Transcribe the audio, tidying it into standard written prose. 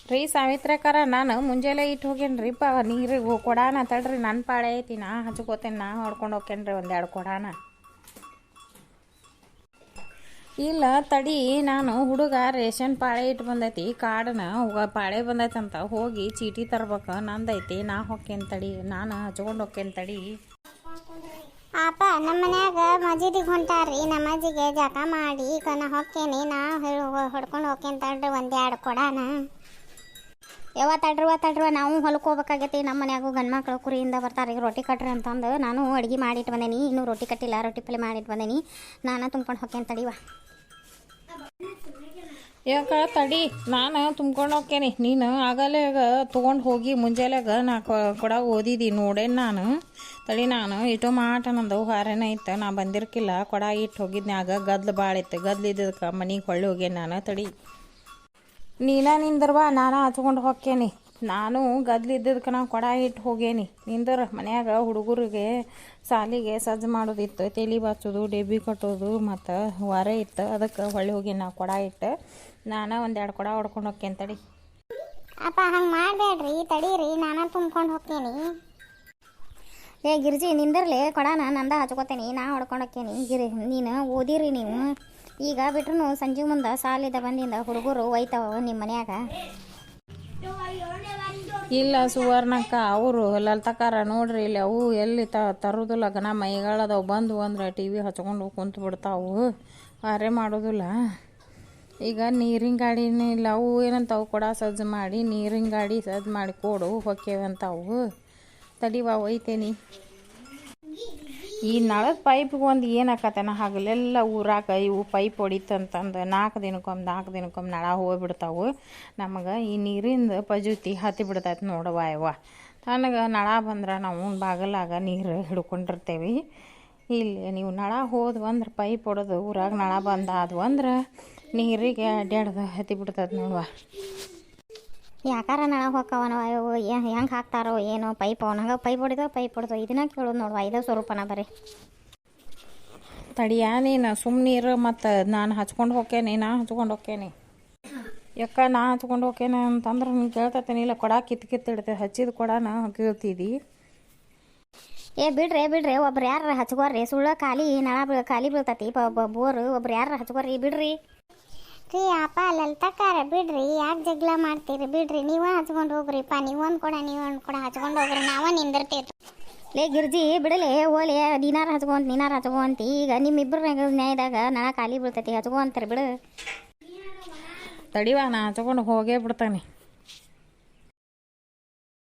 ರೀ ಸಾವಿತ್ರಕಾರ ನಾನು ಮುಂಜಾನೆ ಇಟ್ಟು ಹೋಗೇನ್ರಿಪ್ಪ ನೀರಿಗೆ ಕೊಡಾನ ತಡ್ರಿ ನನ್ನ ಪಾಳೆ ಐತಿ ನಾ ಹಚ್ಕೋತೇನೆ ನಾ ಹೊಡ್ಕೊಂಡು ಹೋಗ್ತೇನೆ ರೀ ಒಂದೆರಡು ಕೊಡಾನ ಇಲ್ಲ ತಡಿ ನಾನು ಹುಡುಗ ರೇಷನ್ ಪಾಳೆ ಇಟ್ಟು ಬಂದೈತಿ ಕಾರ್ಡನ್ನ ಪಾಳೆ ಬಂದೈತಂತ ಹೋಗಿ ಚೀಟಿ ತರ್ಬೇಕು ನಂದೈತಿ ನಾ ಹೊಕ್ಕೇನು ತಡಿ ನಾನು ಹಚ್ಕೊಂಡು ಹೋಗ್ತೇನೆ ತಡಿ ಅಪ್ಪ ನಮ್ಮ ಮನ್ಯಾಗ ಮಜೀದಿಗೆ ಹೊಂಟಾರ್ರಿ ನಮಾಜಿಗೆ ಜಕ ಮಾಡಿ ನಾ ಹೊಕ್ಕೇನಿ ನಾ ಹೊಡ್ಕೊಂಡು ಹೋಗ್ತೇನೆ ತಡ್ರಿ ಒಂದೆರಡು ಕೊಡಾನ ತಡ್ರುವ ನಾವು ಹೊಲಕ್ಕೆ ಹೋಗ್ಬೇಕಾಗೈತಿ ನಮ್ಮ ಮನ್ಯಾಗೂ ಗಂಡ್ಮಕ್ಳು ಕುರಿಯಿಂದ ಬರ್ತಾರೆ ಈಗ ರೊಟ್ಟಿ ಕಟ್ರಿ ಅಂತಂದು ನಾನು ಅಡುಗೆ ಮಾಡಿಟ್ಟು ಬಂದೇನಿ ಇನ್ನೂ ರೊಟ್ಟಿ ಕಟ್ಟಿಲ್ಲ ರೊಟ್ಟಿ ಪಲ್ಲೆ ಮಾಡಿಟ್ಟು ಬಂದೇನಿ ನಾನು ತುಂಬ್ಕೊಂಡು ಹೋಗ್ತೇನೆ ತಡಿವ ಯಾಕ ತಡಿ ನಾನು ತುಂಬ್ಕೊಂಡು ಹೋಗ್ತೇನೆ ನೀನು ಆಗಲೇ ತೊಗೊಂಡು ಹೋಗಿ ಮುಂಜಾನೆಗ ನಾ ಕೊಡ ಓದಿದಿ ನೋಡೇನು ನಾನು ತಡಿ ನಾನು ಇಟೋ ಮಾಟ ನಂದು ಹಾರೇನ ಇತ್ತು ನಾ ಬಂದಿರ್ಕಿಲ್ಲ ಕೊಡ ಇಟ್ಟು ಹೋಗಿದ್ನ್ಯಾಗ ಗದ್ಲು ಭಾಳ ಇತ್ತು ಗದ್ಲು ಇದ್ದಕ್ಕೆ ಮನೆಗೆ ಹೊಳ್ಳಿ ಹೋಗ್ಯೇನಿ ನಾನು ತಡಿ ನೀನ ನಿಂದ್ರವಾ ನಾನು ಹಚ್ಕೊಂಡು ಹೋಗ್ತೇನೆ ನಾನು ಗದ್ಲಿದ್ದದಕ್ಕೆ ನಾ ಕೊಡ ಇಟ್ಟು ಹೋಗೇನಿ ನಿಂದ್ರ ಮನ್ಯಾಗ ಹುಡುಗರಿಗೆ ಸಾಲಿಗೆ ಸಜ್ಜು ಮಾಡೋದಿತ್ತು ತಲೆ ಬಾಚೋದು ಡೆಬ್ಬಿ ಕಟ್ಟೋದು ಮತ್ತು ಹೊರೆ ಇತ್ತು ಅದಕ್ಕೆ ಹೊಳ್ಳಿ ಹೋಗಿ ನಾ ಕೊಡ ಇಟ್ಟು ನಾನು ಒಂದೆರಡು ಕೊಡ ಹೊಡ್ಕೊಂಡು ಹೋಗ್ತೇನೆ ತಡಿ ಅಪ್ಪ ಹಂಗೆ ಮಾಡಬೇಡ್ರಿ ತಡೀರಿ ನಾನು ತುಂಬ್ಕೊಂಡು ಹೋಗ್ತೇನೆ ಗಿರ್ಜಿ ನಿಂದಿರ್ಲಿ ಕೊಡಾನ ನಂದ ಹಚ್ಕೋತೇನೆ ನಾ ಹೊಡ್ಕೊಂಡು ಹೋಗ್ತೇನೆ ನೀನು ಓದಿರಿ ನೀವು ಈಗ ಬಿಟ್ರು ಸಂಜೆ ಮುಂದೆ ಸಾಲಿದ ಬಂದಿಂದ ಹುಡುಗರು ಒಯ್ತಾವ ನಿಮ್ಮ ಮನ್ಯಾಗ ಇಲ್ಲ ಸುವರ್ಣಕ್ಕ ಅವರು ಲಲ್ತಕಾರ ನೋಡ್ರಿ ಇಲ್ಲಿ ಅವು ಎಲ್ಲಿ ತರೋದಿಲ್ಲ ಗನ ಮೈಗಳದವು ಬಂದು ಅಂದ್ರೆ ಟಿ ವಿ ಹಚ್ಕೊಂಡು ಕುಂತು ಬಿಡ್ತಾವು ಹಾರೆ ಮಾಡೋದಿಲ್ಲ ಈಗ ನೀರಿನ ಗಾಡಿನೇ ಇಲ್ಲ ಅವು ಏನಂತಾವು ಕೊಡ ಸಜ್ಜು ಮಾಡಿ ನೀರಿನ ಗಾಡಿ ಸಜ್ಜು ಮಾಡಿ ಕೊಡು ಹೊಕ್ಕೇವಂತಾವು ತಡಿವಾ ಒಯ್ತೇನಿ ಈ ನಳದ ಪೈಪ್ಗೆ ಒಂದು ಏನಾಕತ್ತೇನ ಹಗಲೆಲ್ಲ ಊರಾಗ ಇವು ಪೈಪ್ ಹೊಡಿತಂತಂದು 4 ದಿನಕ್ಕೊಮ್ಮೆ ನಳ ಹೋಗ್ಬಿಡ್ತಾವು ನಮಗೆ ಈ ನೀರಿಂದ ಪಜೂತಿ ಹತ್ತಿ ಬಿಡ್ತೈತೆ ನೋಡವ್ವ ಯವ್ವ ನನಗೆ ನಳ ಬಂದ್ರೆ ನಾವು ಬಾಗಲಾಗ ನೀರು ಹಿಡ್ಕೊಂಡಿರ್ತೇವೆ ಇಲ್ಲಿ ನೀವು ನಳ ಹೋದ್ವು ಅಂದ್ರೆ ಪೈಪ್ ಹೊಡೆದು ಊರಾಗ ನಳ ಬಂದಾದ್ವು ಅಂದ್ರೆ ನೀರಿಗೆ ಅಡ್ಡಾಡ್ದು ಹತ್ತಿ ಬಿಡ್ತೈತೆ ನೋಡುವ ಯಾಕಾರ ನಳ ಹೊಕ್ಕವನವ ಹೆಂಗೆ ಹಾಕ್ತಾರೋ ಏನೋ ಪೈಪ್ ಅವನಂಗೆ ಪೈಪ್ ಹೊಡೆದೋ ಇದನ್ನ ಕೇಳೋದು ನೋಡುವ ಇದೇ ಸ್ವರೂಪನ ಬರೀ ತಡಿಯ ನೀನು ಸುಮ್ಮನೀರು ಮತ್ತು ನಾನು ಹಚ್ಕೊಂಡು ಹೋಗ್ತೇನೆ ನಾ ಹಚ್ಕೊಂಡು ಹೋಗ್ತೇನೆ ಯಾಕ ನಾ ಹಚ್ಕೊಂಡು ಹೋಗ್ತೇನೆ ಅಂತಂದ್ರೆ ನೀನು ಕೇಳ್ತೇನೆ ಇಲ್ಲ ಕೊಡ ಕಿತ್ತಿಡ್ತೇವೆ ಹಚ್ಚಿದ ಕೊಡನ ಕೇಳ್ತಿದ್ದಿ ಬಿಡ್ರಿ ಒಬ್ರು ಯಾರು ಹಚ್ಕೋರಿ ಸುಳ್ಳ ಖಾಲಿ ನಳ ಖಾಲಿ ಬೀಳ್ತತಿ ಬೋರು ಒಬ್ರು ಯಾರು ಹಚ್ಕೋರಿ ಬಿಡ್ರಿ ರೀ ಅಪ್ಪ ಲಲ್ತಕಾರ ಬಿಡ್ರಿ ಯಾಕೆ ಜಗಳ ಮಾಡ್ತೀರಿ ಬಿಡ್ರಿ ನೀವ ಹಚ್ಕೊಂಡು ಹೋಗ್ರಿಪ್ಪ ನೀವೊಂದು ಕೊಡ ಹಚ್ಕೊಂಡು ಹೋಗ್ರಿ ನಾವ ನಿಂದಿರ್ತೇವೆ ಲೇ ಗಿರ್ಜಿ ಬಿಡಲೇ ಓಲೆ ನೀನಾರು ಹಚ್ಕೊಂತಿ ಈಗ ನಿಮ್ಮಿಬ್ಬರ ನ್ಯಾಯದಾಗ ನಳ ಖಾಲಿ ಬೀಳ್ತೈತಿ ಹಚ್ಕೊಂತೀರಿ ಬಿಡು ತಡಿವಾ ನಾ ಹಚ್ಕೊಂಡು ಹೋಗೇ ಬಿಡ್ತಾನೆ